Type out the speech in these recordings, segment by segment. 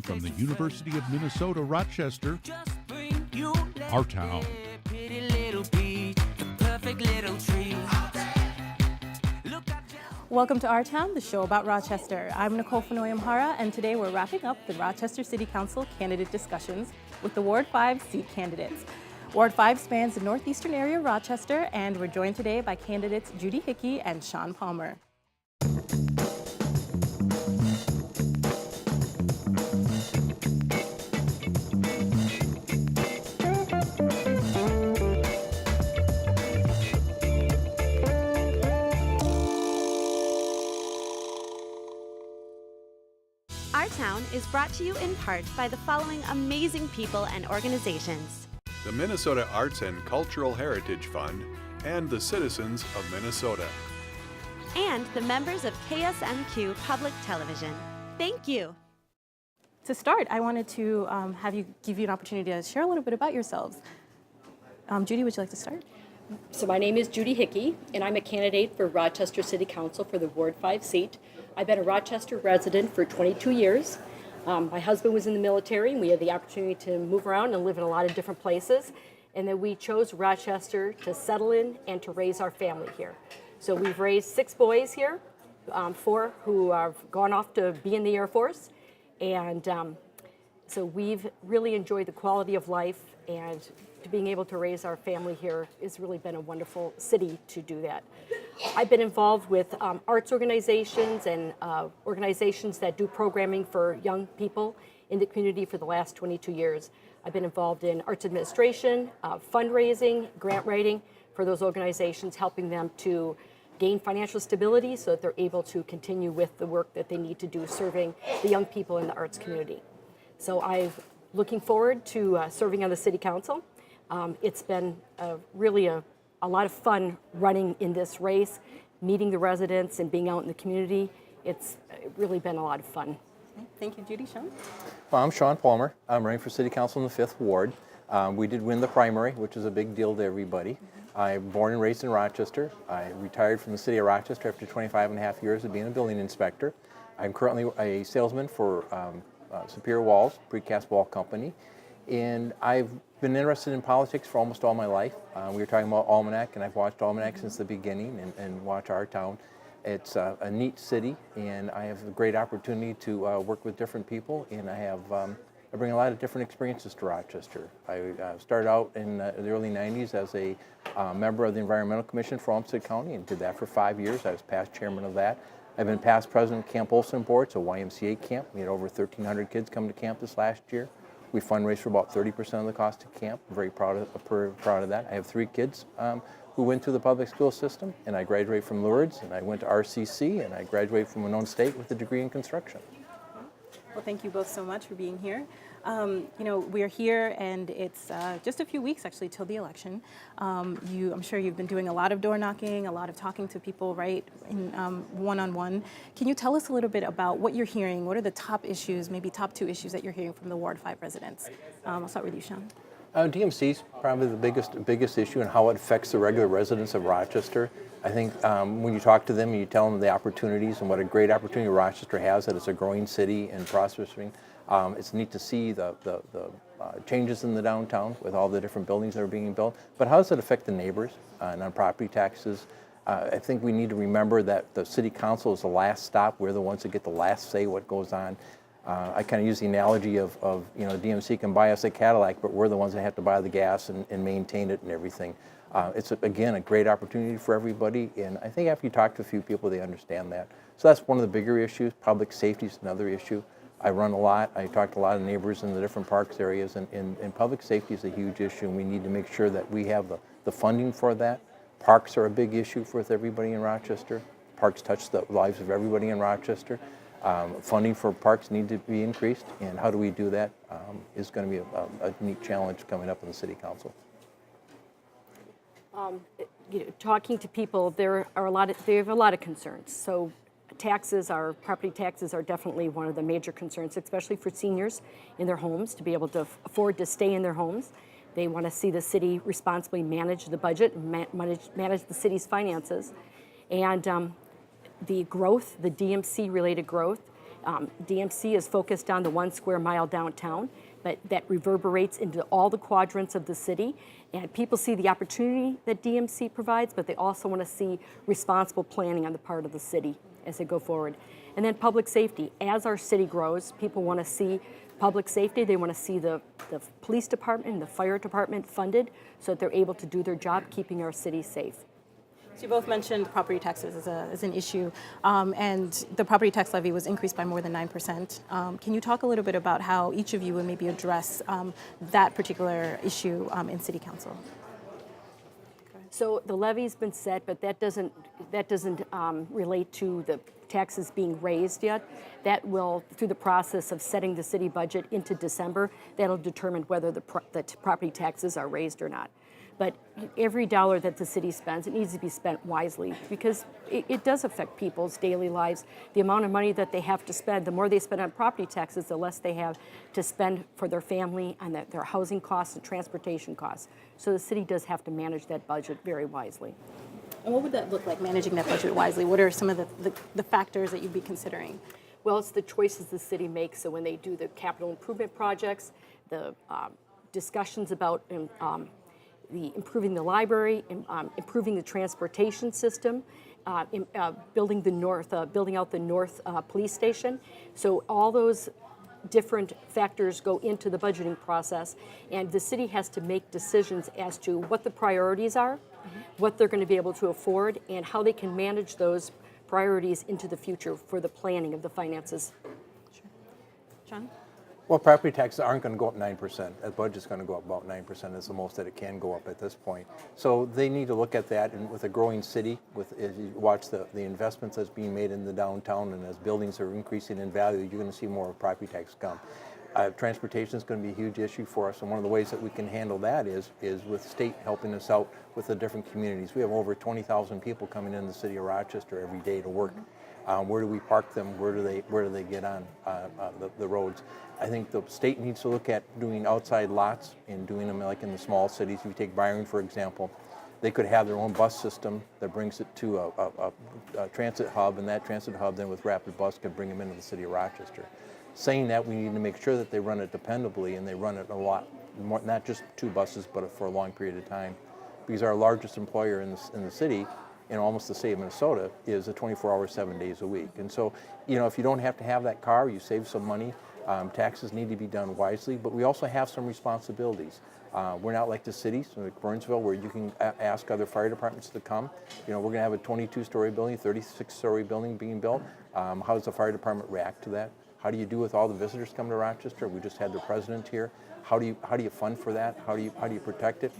you from the University of Minnesota, Rochester, our town. Welcome to Our Town, the show about Rochester. I'm Nicole Nfonoyim-Hara, and today we're wrapping up the Rochester City Council candidate discussions with the Ward 5 seat candidates. Ward 5 spans the northeastern area of Rochester, and we're joined today by candidates Judy Hickey and Shuan Palmer. Our Town is brought to you in part by the following amazing people and organizations: the Minnesota Arts and Cultural Heritage Fund, and the citizens of Minnesota. And the members of KSMQ Public Television. Thank you. To start, I wanted to give you an opportunity to share a little bit about yourselves. Judy, would you like to start? So my name is Judy Hickey, and I'm a candidate for Rochester City Council for the Ward 5 seat. I've been a Rochester resident for 22 years. My husband was in the military, and we had the opportunity to move around and live in a lot of different places. And then we chose Rochester to settle in and to raise our family here. So we've raised 6 boys here, 4 who have gone off to be in the Air Force. And so we've really enjoyed the quality of life, and to being able to raise our family here has really been a wonderful city to do that. I've been involved with arts organizations and organizations that do programming for young people in the community for the last 22 years. I've been involved in arts administration, fundraising, grant writing for those organizations, helping them to gain financial stability so that they're able to continue with the work that they need to do serving the young people in the arts community. So I'm looking forward to serving on the City Council. It's been really a lot of fun running in this race, meeting the residents and being out in the community. It's really been a lot of fun. Thank you, Judy. Shuan? Well, I'm Shuan Palmer. I'm running for City Council in the 5th Ward. We did win the primary, which is a big deal to everybody. I'm born and raised in Rochester. I retired from the city of Rochester after 25 and a half years of being a building inspector. I'm currently a salesman for Superior Walls, precast wall company. And I've been interested in politics for almost all my life. We were talking about Almanac, and I've watched Almanac since the beginning and watch Our Town. It's a neat city, and I have a great opportunity to work with different people, and I bring a lot of different experiences to Rochester. I started out in the early 90s as a member of the Environmental Commission for Olmsted County and did that for 5 years. I was past chairman of that. I've been past president of Camp Olson Board, it's a YMCA camp. We had over 1,300 kids come to camp this last year. We fundraised for about 30% of the cost of camp. I'm very proud of that. I have 3 kids who went through the public school system, and I graduated from Lourdes, and I went to RCC, and I graduated from Winona State with a degree in construction. Well, thank you both so much for being here. We're here, and it's just a few weeks actually till the election. I'm sure you've been doing a lot of door knocking, a lot of talking to people, right, in one-on-one. Can you tell us a little bit about what you're hearing? What are the top issues, maybe top 2 issues that you're hearing from the Ward 5 residents? I'll start with you, Shuan. DMC is probably the biggest issue and how it affects the regular residents of Rochester. I think when you talk to them and you tell them the opportunities and what a great opportunity Rochester has, that it's a growing city and prospering, it's neat to see the changes in the downtown with all the different buildings that are being built. But how does it affect the neighbors on property taxes? I think we need to remember that the City Council is the last stop. We're the ones that get the last say what goes on. I kind of use the analogy of DMC can buy us a Cadillac, but we're the ones that have to buy the gas and maintain it and everything. It's, again, a great opportunity for everybody, and I think after you talk to a few people, they understand that. So that's one of the bigger issues. Public safety is another issue. I run a lot. I talk to a lot of neighbors in the different parks areas, and public safety is a huge issue, and we need to make sure that we have the funding for that. Parks are a big issue for everybody in Rochester. Parks touch the lives of everybody in Rochester. Funding for parks need to be increased, and how do we do that is going to be a neat challenge coming up in the City Council. Talking to people, they have a lot of concerns. So property taxes are definitely one of the major concerns, especially for seniors in their homes, to be able to afford to stay in their homes. They want to see the city responsibly manage the budget, manage the city's finances. And the growth, the DMC-related growth, DMC is focused on the 1 square mile downtown, but that reverberates into all the quadrants of the city. And people see the opportunity that DMC provides, but they also want to see responsible planning on the part of the city as they go forward. And then public safety. As our city grows, people want to see public safety. They want to see the police department and the fire department funded so that they're able to do their job keeping our city safe. So you both mentioned property taxes as an issue, and the property tax levy was increased by more than 9%. Can you talk a little bit about how each of you would maybe address that particular issue in City Council? So the levy's been set, but that doesn't relate to the taxes being raised yet. That will, through the process of setting the city budget into December, that'll determine whether the property taxes are raised or not. But every dollar that the city spends, it needs to be spent wisely because it does affect people's daily lives. The amount of money that they have to spend, the more they spend on property taxes, the less they have to spend for their family and their housing costs and transportation costs. So the city does have to manage that budget very wisely. And what would that look like, managing that budget wisely? What are some of the factors that you'd be considering? Well, it's the choices the city makes. So when they do the capital improvement projects, the discussions about improving the library, improving the transportation system, building out the north police station. So all those different factors go into the budgeting process, and the city has to make decisions as to what the priorities are, what they're going to be able to afford, and how they can manage those priorities into the future for the planning of the finances. Sure. John? Well, property taxes aren't going to go up 9%. The budget's going to go up about 9%. Is the most that it can go up at this point. So they need to look at that, and with a growing city, as you watch the investments that's being made in the downtown, and as buildings are increasing in value, you're going to see more property tax come. Transportation is going to be a huge issue for us, and one of the ways that we can handle that is with state helping us out with the different communities. We have over 20,000 people coming in the city of Rochester every day to work. Where do we park them? Where do they get on the roads? I think the state needs to look at doing outside lots and doing them like in the small cities. If you take Byron, for example, they could have their own bus system that brings it to a transit hub, and that transit hub then with Rapid Bus could bring them into the city of Rochester. Saying that, we need to make sure that they run it dependably and they run it a lot more, not just 2 buses, but for a long period of time. Because our largest employer in the city, in almost the state of Minnesota, is a 24-hour, 7 days a week. And so, if you don't have to have that car, you save some money. Taxes need to be done wisely, but we also have some responsibilities. We're not like the cities, like Burnsville, where you can ask other fire departments to come. We're going to have a 22-story building, 36-story building being built. How does the fire department react to that? How do you do with all the visitors coming to Rochester? We just had the president here. How do you fund for that? How do you protect it?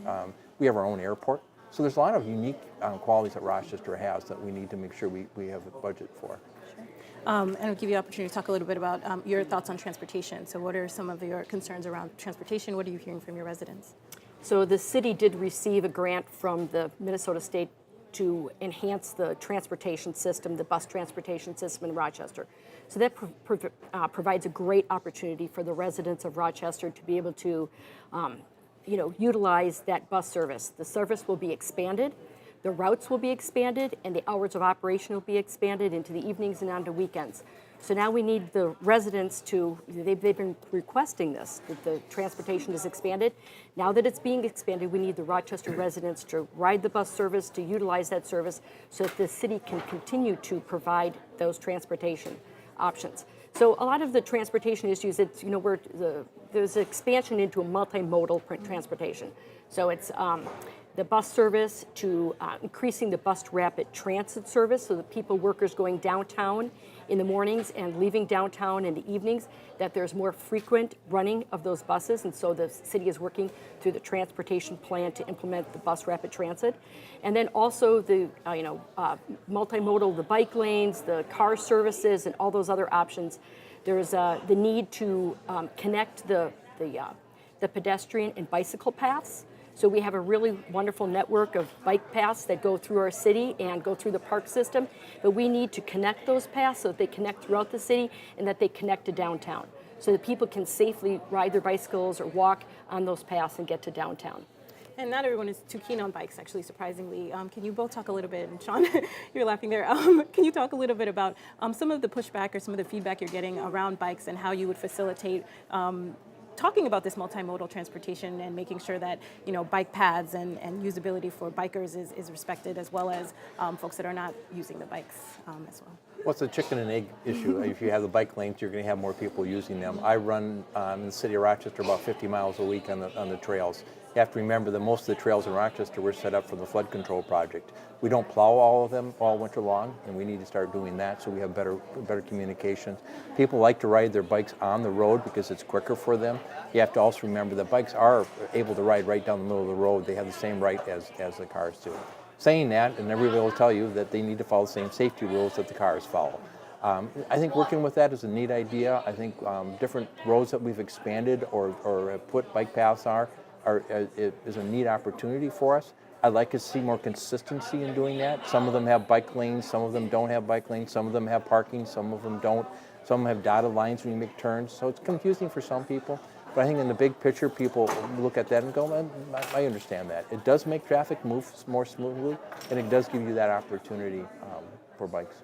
We have our own airport. So there's a lot of unique qualities that Rochester has that we need to make sure we have a budget for. Sure. And I'll give you the opportunity to talk a little bit about your thoughts on transportation. So what are some of your concerns around transportation? What are you hearing from your residents? So the city did receive a grant from the Minnesota State to enhance the transportation system, the bus transportation system in Rochester. So that provides a great opportunity for the residents of Rochester to be able to utilize that bus service. The service will be expanded, the routes will be expanded, and the hours of operation will be expanded into the evenings and onto weekends. So now we need the residents they've been requesting this, that the transportation is expanded. Now that it's being expanded, we need the Rochester residents to ride the bus service, to utilize that service, so that the city can continue to provide those transportation options. So a lot of the transportation issues, there's expansion into a multimodal transportation. So it's the bus service to increasing the bus rapid transit service, so that workers going downtown in the mornings and leaving downtown in the evenings, that there's more frequent running of those buses, and so the city is working through the transportation plan to implement the bus rapid transit. And then also the multimodal, the bike lanes, the car services, and all those other options. There's the need to connect the pedestrian and bicycle paths. So we have a really wonderful network of bike paths that go through our city and go through the park system, but we need to connect those paths so that they connect throughout the city and that they connect to downtown, so that people can safely ride their bicycles or walk on those paths and get to downtown. And not everyone is too keen on bikes, actually, surprisingly. Can you both talk a little bit, and Shuan, you're laughing there, can you talk a little bit about some of the pushback or some of the feedback you're getting around bikes and how you would facilitate talking about this multimodal transportation and making sure that, you know, bike paths and usability for bikers is respected, as well as folks that are not using the bikes as well? Well, it's a chicken and egg issue. If you have the bike lanes, you're going to have more people using them. I run in the city of Rochester about 50 miles a week on the trails. You have to remember that most of the trails in Rochester were set up for the flood control project. We don't plow all of them all winter long, and we need to start doing that so we have better communications. People like to ride their bikes on the road because it's quicker for them. You have to also remember that bikes are able to ride right down the middle of the road. They have the same right as the cars do. Saying that, and everybody will tell you that they need to follow the same safety rules that the cars follow. I think working with that is a neat idea. I think different roads that we've expanded or have put bike paths is a neat opportunity for us. I'd like to see more consistency in doing that. Some of them have bike lanes, some of them don't have bike lanes, some of them have parking, some of them don't. Some have dotted lines when you make turns, so it's confusing for some people. But I think in the big picture, people look at that and go, I understand that. It does make traffic move more smoothly, and it does give you that opportunity for bikes.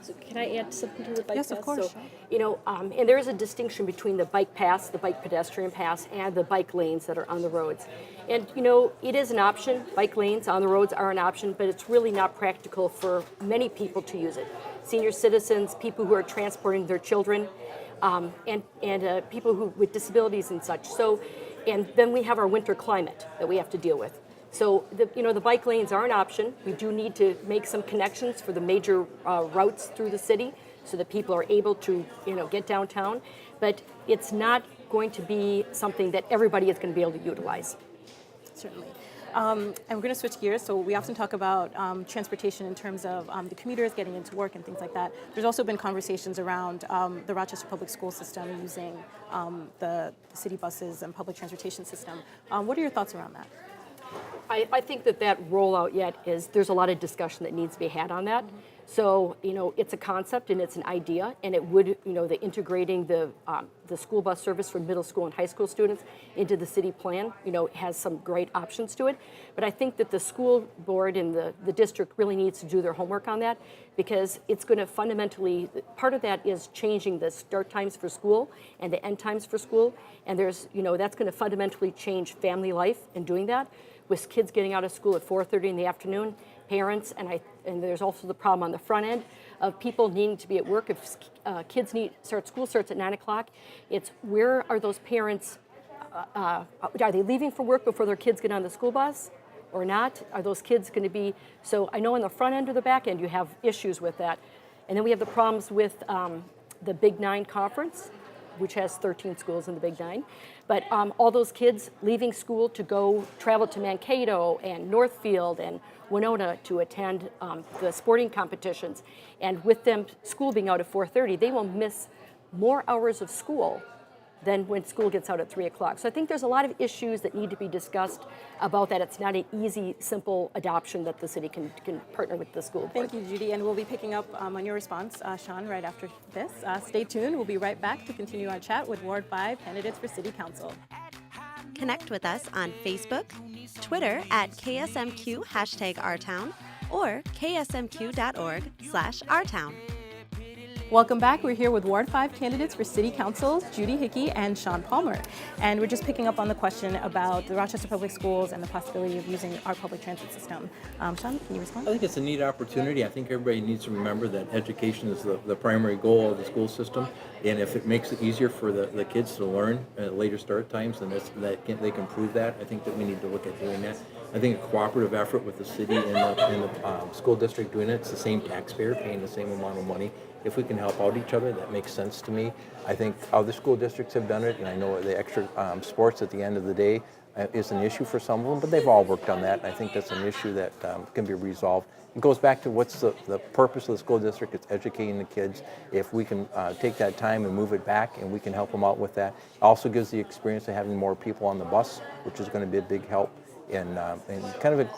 So can I add something to the bike Yes, path? of course. So, you know, and there is a distinction between the bike paths, the bike pedestrian paths, and the bike lanes that are on the roads. And, you know, it is an option. Bike lanes on the roads are an option, but it's really not practical for many people to use it. Senior citizens, people who are transporting their children, and people with disabilities and such. So, and then we have our winter climate that we have to deal with. So, the bike lanes are an option. We do need to make some connections for the major routes through the city so that people are able to, get downtown. But it's not going to be something that everybody is going to be able to utilize. Certainly. And we're going to switch gears. So we often talk about transportation in terms of the commuters getting into work and things like that. There's also been conversations around the Rochester public school system using the city buses and public transportation system. What are your thoughts around that? I think that rollout there's a lot of discussion that needs to be had on that. So, it's a concept and it's an idea, and it would, the integrating the school bus service for middle school and high school students into the city plan, has some great options to it. But I think that the school board and the district really needs to do their homework on that, because it's going to fundamentally, part of that is changing the start times for school and the end times for school. And there's, that's going to fundamentally change family life in doing that, with kids getting out of school at 4:30 in the afternoon, parents, and there's also the problem on the front end of people needing to be at work. If school starts at 9 o'clock, it's where are those parents, are they leaving for work before their kids get on the school bus or not? Are those kids going to be, so I know on the front end or the back end you have issues with that. And then we have the problems with the Big Nine Conference, which has 13 schools in the Big Nine. But all those kids leaving school to go travel to Mankato and Northfield and Winona to attend the sporting competitions. And with them, school being out at 4:30, they will miss more hours of school than when school gets out at 3 o'clock. So I think there's a lot of issues that need to be discussed about that. It's not an easy, simple adoption that the city can partner with the school board. Thank you, Judy. And we'll be picking up on your response, Shuan, right after this. Stay tuned. We'll be right back to continue our chat with Ward 5 candidates for City Council. Connect with us on Facebook, Twitter at KSMQ #OurTown, or ksmq.org/OurTown. Welcome back. We're here with Ward 5 candidates for City Council, Judy Hickey and Shuan Palmer. And we're just picking up on the question about the Rochester Public Schools and the possibility of using our public transit system. Shuan, can you respond? I think it's a neat opportunity. I think everybody needs to remember that education is the primary goal of the school system. And if it makes it easier for the kids to learn at later start times, then they can prove that. I think that we need to look at doing that. I think a cooperative effort with the city and the school district doing it, it's the same taxpayer paying the same amount of money. If we can help out each other, that makes sense to me. I think other school districts have done it, and I know the extra sports at the end of the day is an issue for some of them, but they've all worked on that, and I think that's an issue that can be resolved. It goes back to what's the purpose of the school district. It's educating the kids. If we can take that time and move it back, and we can help them out with that. It also gives the experience of having more people on the bus, which is going to be a big help, and kind of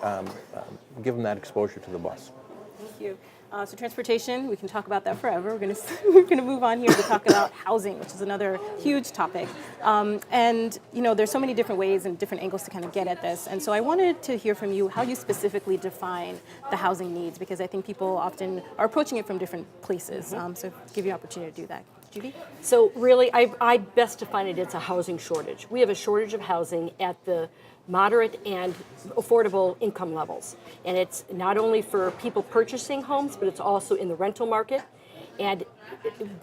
give them that exposure to the bus. Thank you. So transportation, we can talk about that forever. We're gonna move on here to talk about housing, which is another huge topic. And there's so many different ways and different angles to kind of get at this. And so I wanted to hear from you how you specifically define the housing needs, because I think people often are approaching it from different places. So give you an opportunity to do that. Judy? So really, I best define it as a housing shortage. We have a shortage of housing at the moderate and affordable income levels. And it's not only for people purchasing homes, but it's also in the rental market. And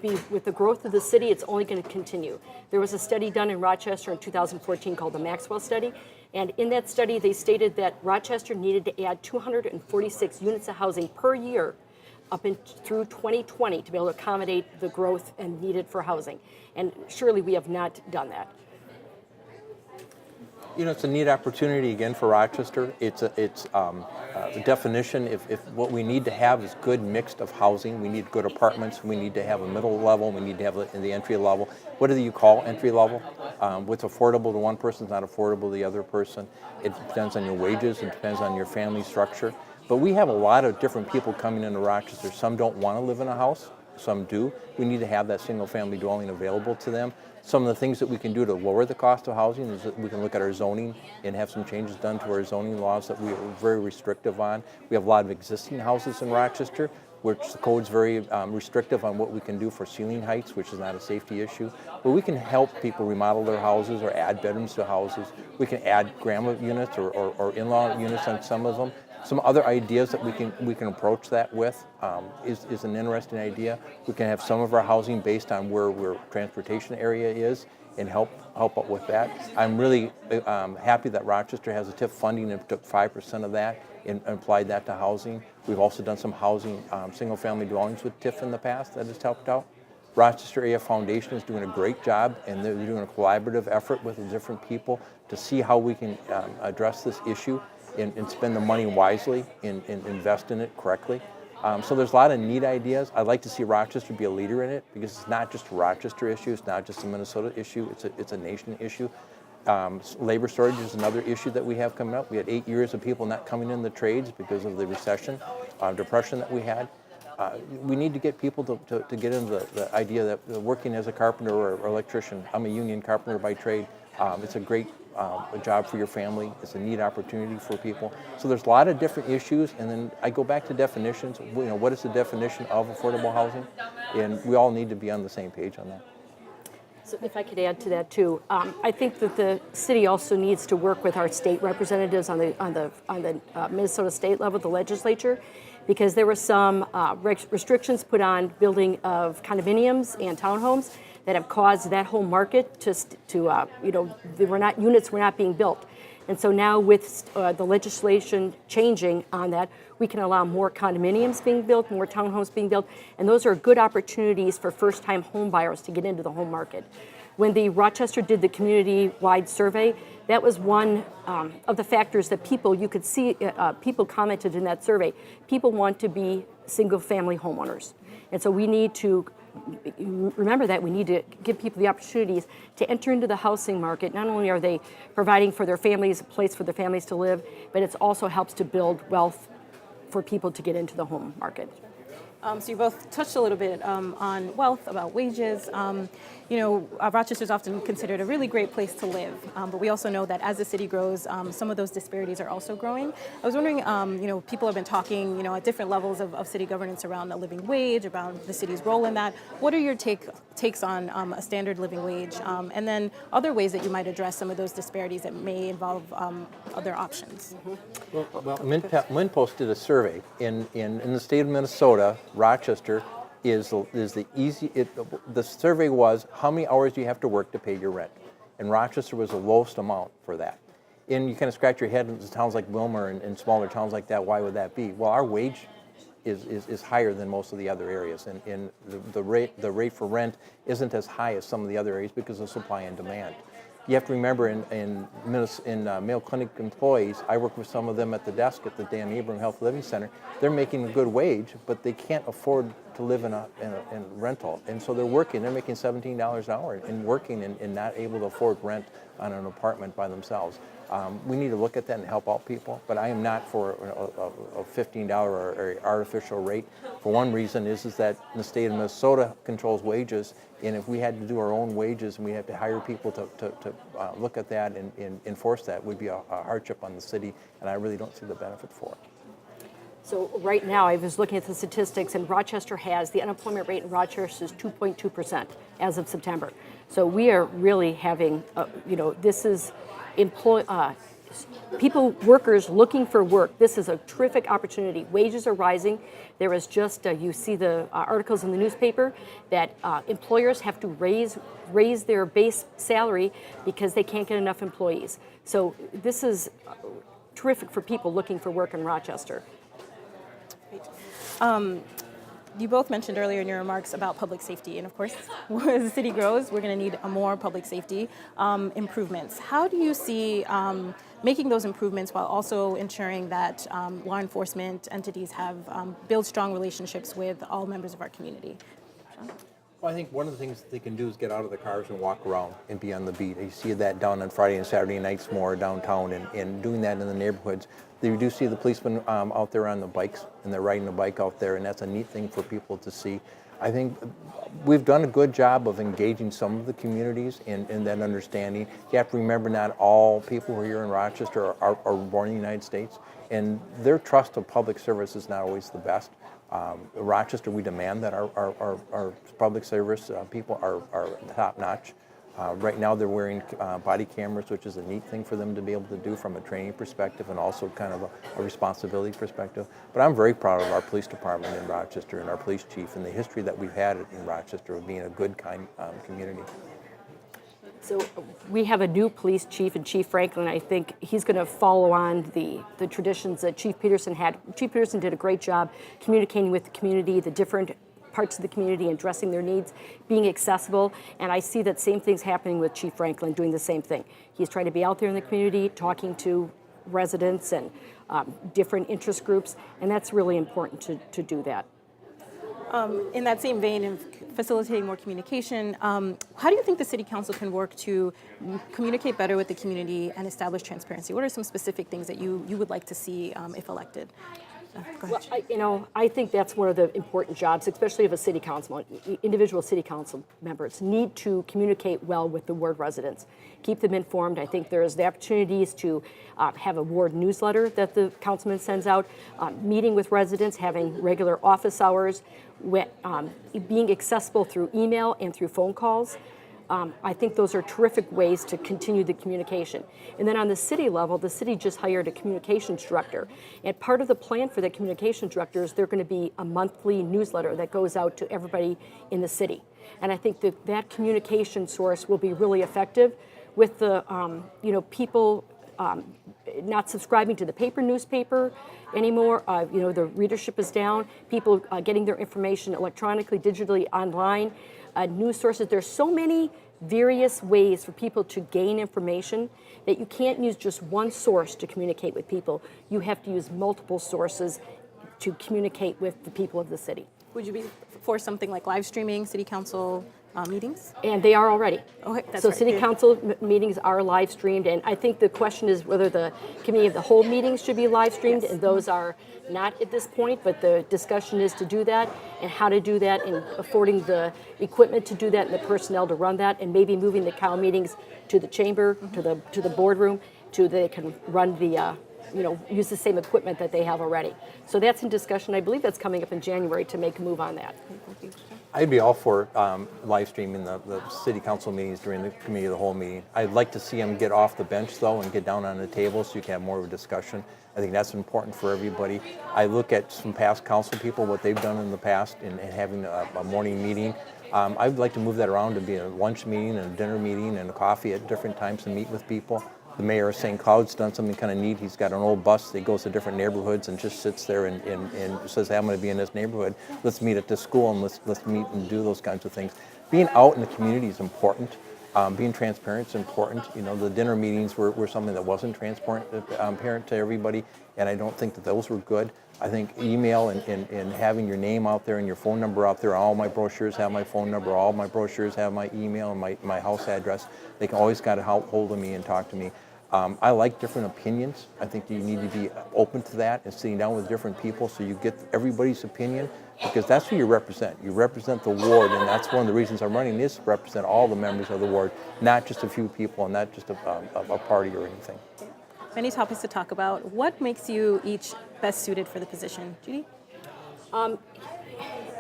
with the growth of the city, it's only going to continue. There was a study done in Rochester in 2014 called the Maxwell Study. And in that study, they stated that Rochester needed to add 246 units of housing per year through 2020 to be able to accommodate the growth and needed for housing. And surely we have not done that. It's a neat opportunity again for Rochester. It's the definition. If what we need to have is good mixed of housing, we need good apartments. We need to have a middle level. We need to have it in the entry level. What do you call entry level? What's affordable to one person is not affordable to the other person. It depends on your wages. It depends on your family structure. But we have a lot of different people coming into Rochester. Some don't want to live in a house. Some do. We need to have that single-family dwelling available to them. Some of the things that we can do to lower the cost of housing is that we can look at our zoning and have some changes done to our zoning laws that we are very restrictive on. We have a lot of existing houses in Rochester, which the code's very restrictive on what we can do for ceiling heights, which is not a safety issue. But we can help people remodel their houses or add bedrooms to houses. We can add grandma units or in-law units on some of them. Some other ideas that we can approach that with is an interesting idea. We can have some of our housing based on where transportation area is and help out with that. I'm really happy that Rochester has a TIF funding and took 5% of that and applied that to housing. We've also done some housing, single-family dwellings with TIF in the past that has helped out. Rochester Area Foundation is doing a great job, and they're doing a collaborative effort with the different people to see how we can address this issue and spend the money wisely and invest in it correctly. So there's a lot of neat ideas. I'd like to see Rochester be a leader in it because it's not just a Rochester issue, it's not just a Minnesota issue, it's a nation issue. Labor shortage is another issue that we have coming up. We had 8 years of people not coming in the trades because of the recession, depression that we had. We need to get people to get into the idea that working as a carpenter or electrician, I'm a union carpenter by trade, it's a great job for your family. It's a neat opportunity for people. So there's a lot of different issues, and then I go back to definitions. What is the definition of affordable housing? And we all need to be on the same page on that. So if I could add to that too, I think that the city also needs to work with our state representatives on the Minnesota state level, the legislature, because there were some restrictions put on building of condominiums and townhomes that have caused that whole market units were not being built. And so now with the legislation changing on that, we can allow more condominiums being built, more townhomes being built, and those are good opportunities for first-time home buyers to get into the home market. When the Rochester did the community-wide survey, that was one of the factors that you could see, people commented in that survey. People want to be single-family homeowners. And so we need to remember that we need to give people the opportunities to enter into the housing market. Not only are they providing for their families, a place for their families to live, but it also helps to build wealth for people to get into the home market. So you both touched a little bit on wealth, about wages. Rochester is often considered a really great place to live, but we also know that as the city grows, some of those disparities are also growing. I was wondering, people have been talking, at different levels of city governance around the living wage, around the city's role in that. What are your takes on a standard living wage, and then other ways that you might address some of those disparities that may involve other options? Mm-hmm. Well, MinPost did a survey in the state of Minnesota. Rochester is the easy. The survey was how many hours do you have to work to pay your rent, and Rochester was the lowest amount for that. And you kind of scratch your head in towns like Wilmer and smaller towns like that. Why would that be? Well, our wage is higher than most of the other areas, and the rate for rent isn't as high as some of the other areas because of supply and demand. You have to remember in Mayo Clinic employees, I work with some of them at the desk at the Dan Abram Health Living Center. They're making a good wage, but they can't afford to live in a rental. And so they're working, they're making $17 an hour and working and not able to afford rent on an apartment by themselves. We need to look at that and help out people, but I am not for a $15 or artificial rate. For one reason is that the state of Minnesota controls wages, and if we had to do our own wages and we had to hire people to look at that and enforce that, would be a hardship on the city, and I really don't see the benefit for it. So right now, I was looking at the statistics, and Rochester has, the unemployment rate in Rochester is 2.2% as of September. So we are really having, this is workers looking for work. This is a terrific opportunity. Wages are rising. There is just, you see the articles in the newspaper that employers have to raise their base salary because they can't get enough employees. So this is terrific for people looking for work in Rochester. You both mentioned earlier in your remarks about public safety, and of course, as the city grows, we're going to need more public safety improvements. How do you see making those improvements while also ensuring that law enforcement entities have build strong relationships with all members of our community? Well, I think one of the things they can do is get out of the cars and walk around and be on the beat. You see that down on Friday and Saturday nights more downtown, and doing that in the neighborhoods. You do see the policemen out there on the bikes, and they're riding the bike out there, and that's a neat thing for people to see. I think we've done a good job of engaging some of the communities in that understanding. You have to remember not all people who are here in Rochester are born in the United States, and their trust of public service is not always the best. Rochester, we demand that our public service people are top-notch. Right now they're wearing body cameras, which is a neat thing for them to be able to do from a training perspective and also kind of a responsibility perspective. But I'm very proud of our police department in Rochester and our police chief and the history that we've had in Rochester of being a good, kind community. So we have a new police chief, and Chief Franklin, I think he's going to follow on the traditions that Chief Peterson had. Chief Peterson did a great job communicating with the community, the different parts of the community, and addressing their needs, being accessible, and I see that same thing's happening with Chief Franklin doing the same thing. He's trying to be out there in the community, talking to residents and different interest groups, and that's really important to do that. In that same vein of facilitating more communication, how do you think the City Council can work to communicate better with the community and establish transparency? What are some specific things that you would like to see if elected? Go ahead. Well, I think that's one of the important jobs, especially of a city council. Individual city council members need to communicate well with the ward residents, keep them informed. I think there's the opportunities to have a ward newsletter that the councilman sends out, meeting with residents, having regular office hours, being accessible through email and through phone calls. I think those are terrific ways to continue the communication. And then on the city level, the city just hired a communications director. And part of the plan for the communications director is they're going to be a monthly newsletter that goes out to everybody in the city. And I think that communication source will be really effective with the people not subscribing to the paper newspaper anymore. The readership is down. People getting their information electronically, digitally, online. News sources. There's so many various ways for people to gain information that you can't use just one source to communicate with people. You have to use multiple sources to communicate with the people of the city. Would you be for something like live streaming city council meetings? And they are already. Okay, that's so right. City council meetings are live streamed, and I think the question is whether the committee of the whole meetings should be live streamed, Yes. and those are not at this point, but the discussion is to do that and how to do that and affording the equipment to do that and the personnel to run that, and maybe moving the COW meetings to the chamber, to the boardroom, they can run the use the same equipment that they have already. So that's in discussion. I believe that's coming up in January to make a move on that. I'd be all for live streaming the city council meetings during the committee of the whole meeting. I'd like to see them get off the bench though and get down on the table so you can have more of a discussion. I think that's important for everybody. I look at some past council people, what they've done in the past in having a morning meeting. I'd like to move that around to be a lunch meeting and a dinner meeting and a coffee at different times to meet with people. The mayor of St. Cloud's done something kind of neat. He's got an old bus that goes to different neighborhoods and just sits there and says, hey, I'm going to be in this neighborhood. Let's meet at this school and let's meet and do those kinds of things. Being out in the community is important. Being transparent is important. The dinner meetings were something that wasn't transparent to everybody, and I don't think that those were good. I think email and having your name out there and your phone number out there. All my brochures have my phone number. All my brochures have my email and my house address. They can always got a hold of me and talk to me. I like different opinions. I think you need to be open to that and sitting down with different people so you get everybody's opinion, because that's who you represent. You represent the ward, and that's one of the reasons I'm running, is to represent all the members of the ward, not just a few people and not just a party or anything. Many topics to talk about. What makes you each best suited for the position? Judy?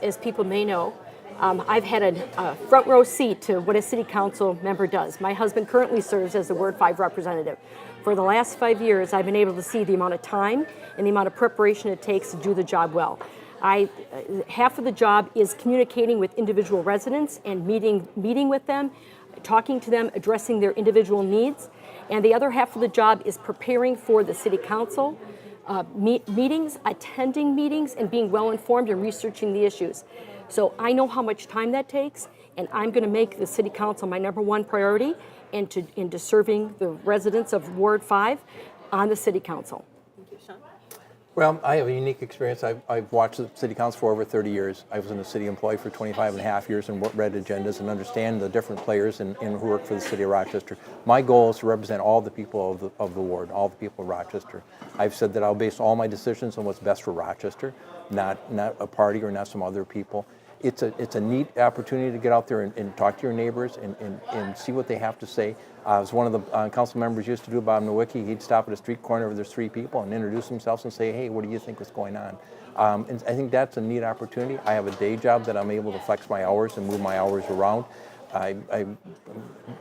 As people may know, I've had a front row seat to what a city council member does. My husband currently serves as the Ward 5 representative. For the last 5 years, I've been able to see the amount of time and the amount of preparation it takes to do the job well. Half of the job is communicating with individual residents and meeting with them, talking to them, addressing their individual needs. And the other half of the job is preparing for the city council, meetings, attending meetings, and being well informed and researching the issues. So I know how much time that takes, and I'm going to make the city council my #1 priority into serving the residents of Ward 5 on the city council. Thank you, Shuan. Well, I have a unique experience. I've watched the city council for over 30 years. I was in a city employee for 25 and a half years and read agendas and understand the different players and who work for the city of Rochester. My goal is to represent all the people of the ward, all the people of Rochester. I've said that I'll base all my decisions on what's best for Rochester, not a party or not some other people. It's a neat opportunity to get out there and talk to your neighbors and see what they have to say. As one of the council members used to do, Bob Nowicki, he'd stop at a street corner where there's 3 people and introduce themselves and say, hey, what do you think is going on? And I think that's a neat opportunity. I have a day job that I'm able to flex my hours and move my hours around. I'm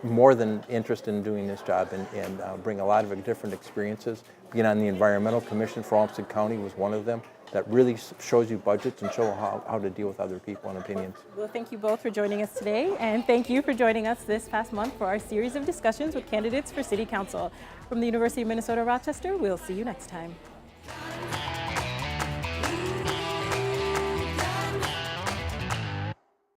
more than interested in doing this job and bring a lot of different experiences. Being on the Environmental Commission for Olmsted County was one of them. That really shows you budgets and show how to deal with other people and opinions. Well, thank you both for joining us today, and thank you for joining us this past month for our series of discussions with candidates for City Council. From the University of Minnesota Rochester, we'll see you next time.